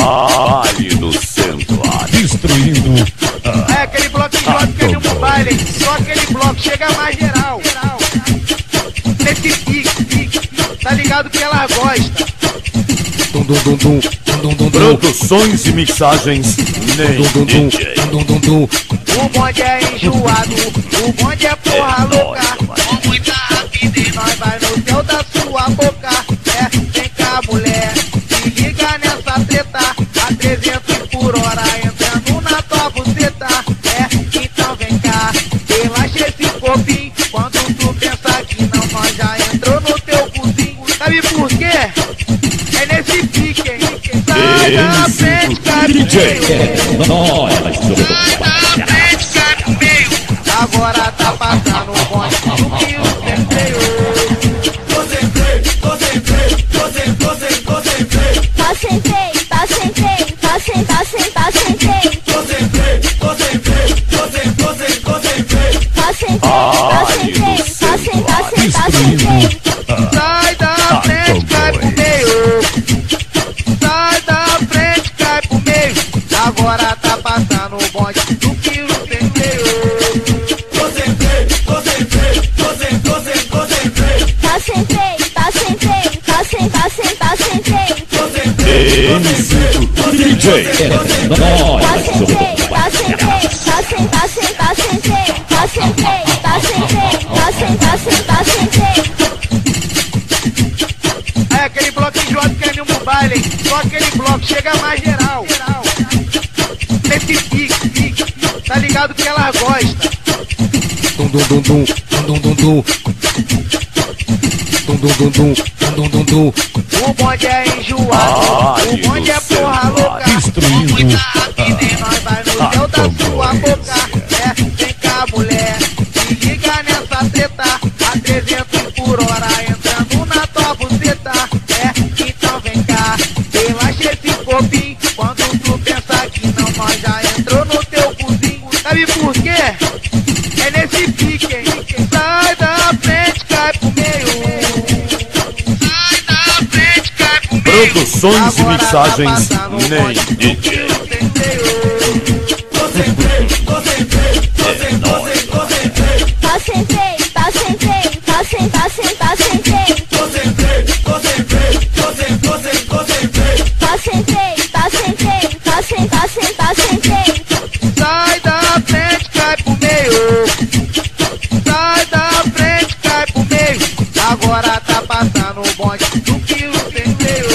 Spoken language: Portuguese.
Ali no centro, destruindo. É aquele bloco de bloco que é no baile, só aquele bloco chega mais geral. Nesse pique, tá ligado que ela gosta. Produções e mixagens nem DJ. O bonde é enjoado, o bonde é porra louca. Com muita rapidez nós vai no céu da sua boca. Vem cá mulher, se liga nessa treta. A 300 por hora entrando na tua buceta. Então vem cá, relaxa esse corpinho. Quando tu pensa que não, nós já entrou no teu cozinho. Sabe por quê? É nesse pique, hein? Sai da frente, cara. DJ. Sai da frente, cara, no meio. Agora tá passando o bonde do que o centeio. Sai da frente, cai pro meio. Sai da frente, cai pro meio. Agora tá passando o bonde do que o centeio. DJ. É aquele bloco enjoado que é no baile, só aquele bloco chega mais geral. Nesse pique, tá ligado que ela gosta. O bonde é enjoado, o bonde é porra louca. Com muita rapidez nós vai no céu da sua boca. Vem cá mulher, se liga nessa treta. A 300 por hora entrando na tua buceta. Então vem cá, relaxa esse corpinho. Quando tu pensa que não, nós já entrou no teu cozinho. Sabe por quê? É nesse pique, hein? Sai da frente, cai pro meio. Sai da frente, cai pro meio. Produções e mixagens nem DJ. Sai da frente, cai pro meio. Sai da frente, cai pro meio. Agora tá passando o bonde do que o centeio.